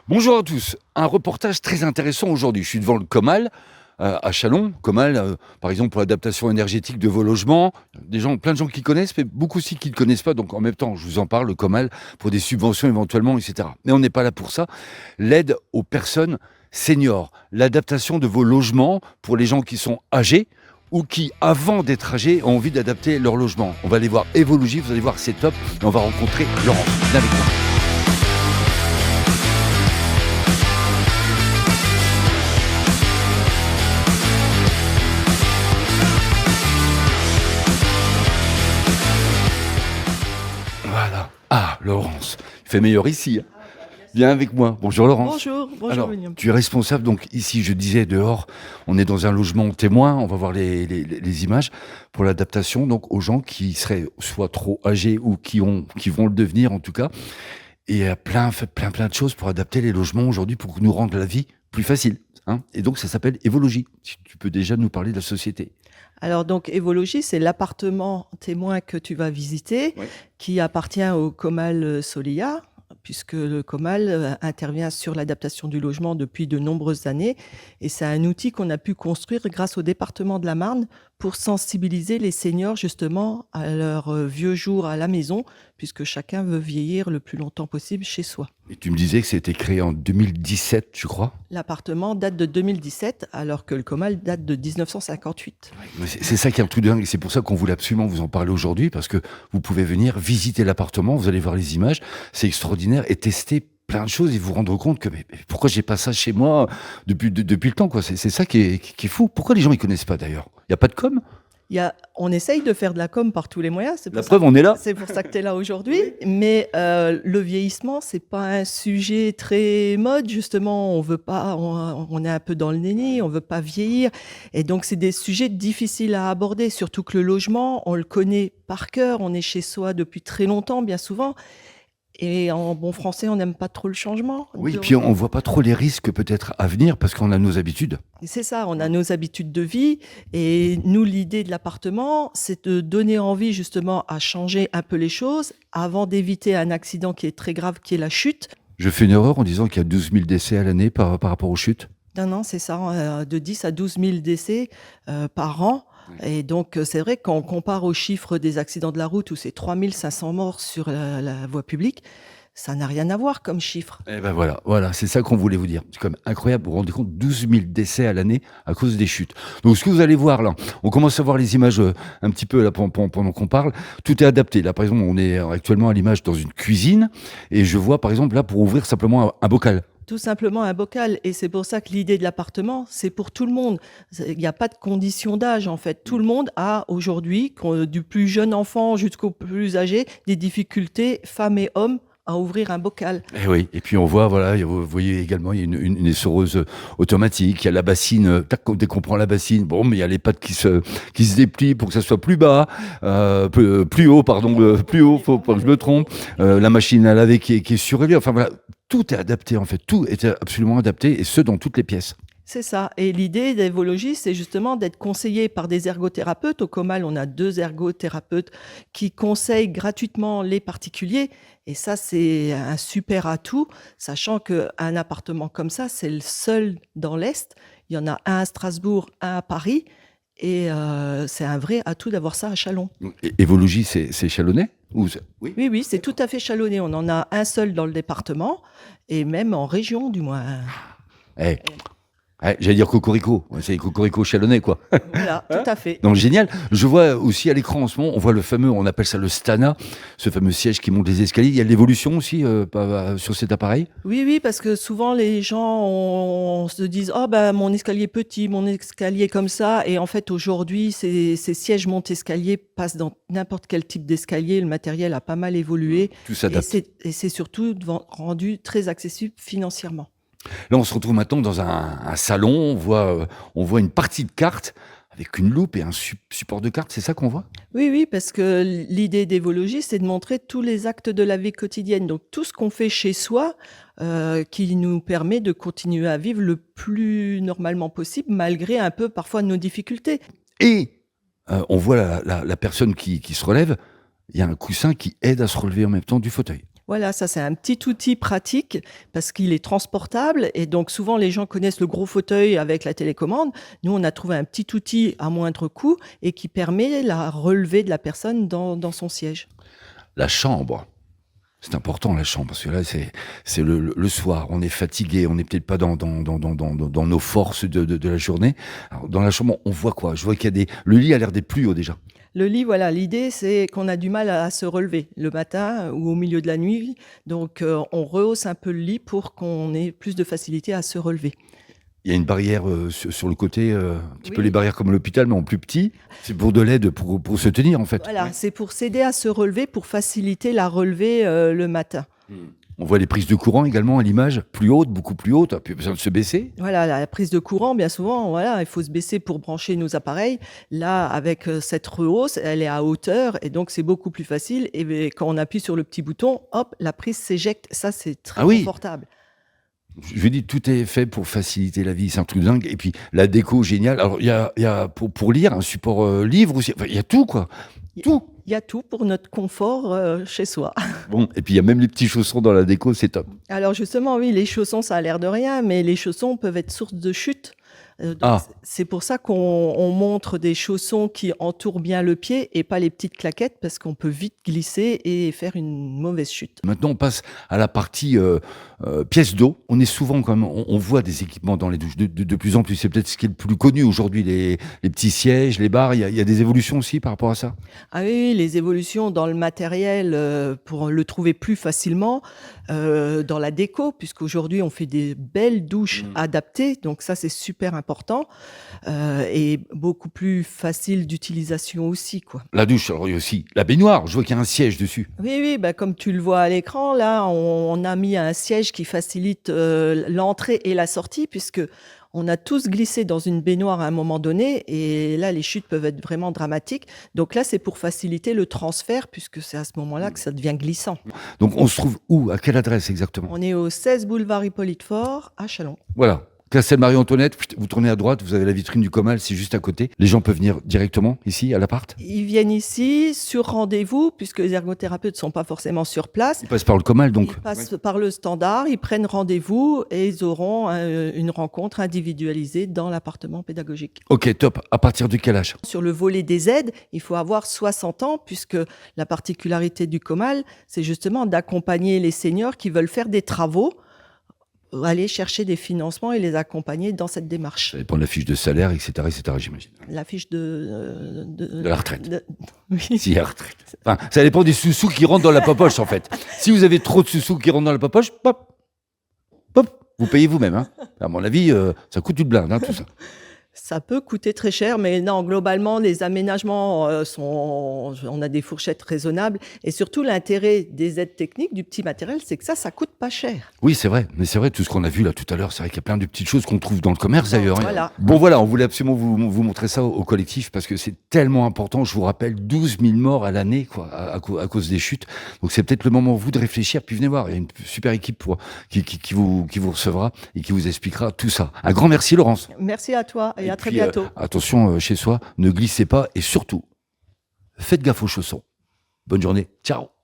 Bonjour à tous, un reportage très intéressant aujourd'hui. Je suis devant le Comal, à Châlons. Comal, par exemple, pour l'adaptation énergétique de vos logements. Plein de gens qui connaissent, mais beaucoup aussi qui ne connaissent pas. Donc en même temps, je vous en parle, le Comal, pour des subventions éventuellement, etc. Mais on n'est pas là pour ça. L'aide aux personnes seniors, l'adaptation de vos logements pour les gens qui sont âgés ou qui, avant d'être âgés, ont envie d'adapter leur logement. On va aller voir Evologie, vous allez voir, c'est top. Et on va rencontrer Laurent. Viens avec moi. Voilà. Ah, Laurence, il fait meilleur ici, hein. Viens avec moi. Bonjour Laurence. Bonjour Alors, William. tu es responsable, donc ici, je disais, dehors, on est dans un logement témoin, on va voir les images pour l'adaptation, donc aux gens qui seraient soit trop âgés ou qui vont le devenir en tout cas. Et il y a plein de choses pour adapter les logements aujourd'hui pour nous rendre la vie plus facile, hein. Et donc ça s'appelle Évologie. Si tu peux déjà nous parler de la société. Alors donc Evologie, c'est l'appartement témoin que tu vas visiter, Ouais. qui appartient au Comal Solia, puisque le Comal intervient sur l'adaptation du logement depuis de nombreuses années. Et c'est un outil qu'on a pu construire grâce au département de la Marne pour sensibiliser les seniors justement à leurs vieux jours à la maison, puisque chacun veut vieillir le plus longtemps possible chez soi. Et tu me disais que c'était créé en 2017, je crois. L'appartement date de 2017, alors que le Comal date de 1958. Mais c'est ça qui est un truc de dingue. Et c'est pour ça qu'on voulait absolument vous en parler aujourd'hui, parce que vous pouvez venir visiter l'appartement, vous allez voir les images, c'est extraordinaire, et tester plein de choses et vous rendre compte que mais pourquoi j'ai pas ça chez moi depuis le temps, quoi. C'est ça qui est fou. Pourquoi les gens ils connaissent pas d'ailleurs? Il y a pas de com? On essaye de faire de la com par tous les moyens, La preuve, on est là. c'est pour ça que tu es là aujourd'hui. Mais le vieillissement, c'est pas un sujet très mode, justement. On veut pas, on est un peu dans le déni, on veut pas vieillir. Et donc, c'est des sujets difficiles à aborder, surtout que le logement, on le connaît par cœur, on est chez soi depuis très longtemps, bien souvent. Et en bon français, on n'aime pas trop le changement. Oui, puis on voit pas trop les risques peut-être à venir parce qu'on a nos habitudes. C'est ça, on a nos habitudes de vie et nous, l'idée de l'appartement, c'est de donner envie justement à changer un peu les choses avant d'éviter un accident qui est très grave, qui est la chute. Je fais une erreur en disant qu'il y a 12 000 décès à l'année par rapport aux chutes. Non, c'est ça, de 10 à 12 000 décès par an. Et donc, c'est vrai, quand on compare aux chiffres des accidents de la route où c'est 3 500 morts sur la voie publique, ça n'a rien à voir comme chiffre. Eh ben voilà, c'est ça qu'on voulait vous dire. C'est quand même incroyable, vous vous rendez compte, 12 000 décès à l'année à cause des chutes. Donc ce que vous allez voir là, on commence à voir les images un petit peu là pendant qu'on parle. Tout est adapté. Là par exemple, on est actuellement à l'image dans une cuisine et je vois par exemple là pour ouvrir simplement un bocal. Tout simplement un bocal. Et c'est pour ça que l'idée de l'appartement, c'est pour tout le monde. Il n'y a pas de condition d'âge, en fait. Tout le monde a aujourd'hui, du plus jeune enfant jusqu'au plus âgé, des difficultés, femmes et hommes, à ouvrir un bocal. Et oui, et puis on voit, voilà, vous voyez également, il y a une essoreuse automatique, il y a la bassine, tac, dès qu'on prend la bassine, bon, mais il y a les pattes qui se déplient pour que ça soit plus bas, plus haut, pardon, plus haut, faut pas que je me trompe, la machine à laver qui est surélevée, enfin voilà, tout est adapté en fait, tout est absolument adapté, et ce, dans toutes les pièces. C'est ça. Et l'idée d'Evologie, c'est justement d'être conseillé par des ergothérapeutes. Au Comal, on a 2 ergothérapeutes qui conseillent gratuitement les particuliers. Et ça, c'est un super atout, sachant qu'un appartement comme ça, c'est le seul dans l'Est. Il y en a un à Strasbourg, un à Paris. Et c'est un vrai atout d'avoir ça à Châlons. Et Évologie, c'est Chalonnais oui. Oui, c'est tout à fait chalonnais. On en a un seul dans le département et même en région, du moins. Eh, j'allais dire Cocorico, c'est Cocorico Chalonnais, quoi. Voilà, tout à fait. Donc génial. Je vois aussi à l'écran en ce moment, on voit le fameux, on appelle ça le Stana, ce fameux siège qui monte les escaliers. Il y a de l'évolution aussi sur cet appareil. Oui, parce que souvent les gens on se disent oh ben mon escalier est petit, mon escalier comme ça, et en fait aujourd'hui ces sièges monte-escalier passent dans n'importe quel type d'escalier. Le matériel a pas mal évolué Tout et s'adapte. c'est surtout rendu très accessible financièrement. Là, on se retrouve maintenant dans un salon. On voit une partie de carte avec une loupe et un support de carte. C'est ça qu'on voit? Oui, parce que l'idée d'Evologie, c'est de montrer tous les actes de la vie quotidienne. Donc tout ce qu'on fait chez soi, qui nous permet de continuer à vivre le plus normalement possible, malgré un peu parfois nos difficultés. Et on voit la personne qui se relève. Il y a un coussin qui aide à se relever en même temps du fauteuil. Voilà, ça c'est un petit outil pratique parce qu'il est transportable et donc souvent les gens connaissent le gros fauteuil avec la télécommande. Nous, on a trouvé un petit outil à moindre coût et qui permet la relevée de la personne dans son siège. La chambre. C'est important la chambre, parce que là, c'est le soir, on est fatigué, on n'est peut-être pas dans nos forces de la journée. Alors, dans la chambre, on voit quoi? Je vois qu'il y a le lit a l'air d'être plus haut déjà. Le lit, voilà, l'idée c'est qu'on a du mal à se relever le matin ou au milieu de la nuit. Donc on rehausse un peu le lit pour qu'on ait plus de facilité à se relever. Il y a une barrière sur le côté, un petit peu les Oui. barrières comme à l'hôpital, mais en plus petit. C'est pour de l'aide pour se tenir, en fait. Voilà, Ouais. c'est pour s'aider à se relever, pour faciliter la relevée le matin. On voit les prises de courant également à l'image, plus hautes, beaucoup plus hautes, plus besoin de se baisser. Voilà, la prise de courant, bien souvent, voilà, il faut se baisser pour brancher nos appareils. Là, avec cette rehausse, elle est à hauteur et donc c'est beaucoup plus facile. Et bien, quand on appuie sur le petit bouton, hop, la prise s'éjecte. Ça, c'est très Ah oui, confortable. je dis tout est fait pour faciliter la vie, c'est un truc dingue. Et puis la déco géniale. Alors il y a pour lire un support livre aussi. Enfin, il y a tout quoi, tout. Il y a tout pour notre confort chez soi. Bon, et puis il y a même les petits chaussons dans la déco, c'est top. Alors justement, oui, les chaussons, ça a l'air de rien, mais les chaussons peuvent être source de chute. Donc Ah, c'est pour ça qu'on montre des chaussons qui entourent bien le pied et pas les petites claquettes parce qu'on peut vite glisser et faire une mauvaise chute. maintenant on passe à la partie pièces d'eau. On est souvent quand même, on voit des équipements dans les douches de plus en plus. C'est peut-être ce qui est le plus connu aujourd'hui, les petits sièges, les barres. Il y a des évolutions aussi par rapport à ça. Ah oui, oui, les évolutions dans le matériel pour le trouver plus facilement, dans la déco, puisqu'aujourd'hui on fait des belles douches adaptées, donc ça c'est super important et beaucoup plus facile d'utilisation aussi, quoi. La douche, alors il y a aussi la baignoire. Je vois qu'il y a un siège dessus. Oui, oui, bah, comme tu le vois à l'écran, là, on a mis un siège qui facilite l'entrée et la sortie, puisque on a tous glissé dans une baignoire à un moment donné, et là, les chutes peuvent être vraiment dramatiques. Donc là, c'est pour faciliter le transfert, puisque c'est à ce moment-là que ça devient glissant. Donc on se trouve où? À quelle adresse exactement? On est au 16 boulevard Hippolyte Faure, à Chalon. Voilà. Castel Marie-Antoinette, vous tournez à droite, vous avez la vitrine du Comal, c'est juste à côté. Les gens peuvent venir directement ici, à l'appart. Ils viennent ici sur rendez-vous, puisque les ergothérapeutes ne sont pas forcément sur place. Ils passent par le Comal, donc. Ils passent par le standard, ils prennent rendez-vous et ils auront une rencontre individualisée dans l'appartement pédagogique. Ok, top. À partir de quel âge? Sur le volet des aides, il faut avoir 60 ans puisque la particularité du Comal, c'est justement d'accompagner les seniors qui veulent faire des travaux, aller chercher des financements et les accompagner dans cette démarche. Ça dépend de la fiche de salaire, etc., j'imagine. La fiche De la retraite. Oui. Si, la retraite. Enfin, ça dépend des sous-sous qui rentrent dans la poche, en fait. Si vous avez trop de sous-sous qui rentrent dans la poche, pop, pop, vous payez vous-même. Hein. À mon avis, ça coûte une blinde, hein, tout ça. Ça peut coûter très cher, mais non, globalement, les aménagements on a des fourchettes raisonnables. Et surtout, l'intérêt des aides techniques, du petit matériel, c'est que ça coûte pas cher. Oui, c'est vrai. Mais c'est vrai, tout ce qu'on a vu là tout à l'heure, c'est vrai qu'il y a plein de petites choses qu'on trouve dans le commerce d'ailleurs. Voilà. Bon, voilà, on voulait absolument vous montrer ça au collectif parce que c'est tellement important. Je vous rappelle, 12 000 morts à l'année, quoi, à cause des chutes. Donc c'est peut-être le moment vous de réfléchir. Puis venez voir, il y a une super équipe qui vous recevra et qui vous expliquera tout ça. Un grand merci, Laurence. Merci à toi et à très puis, bientôt. Attention chez soi, ne glissez pas et surtout, faites gaffe aux chaussons. Bonne journée. Ciao.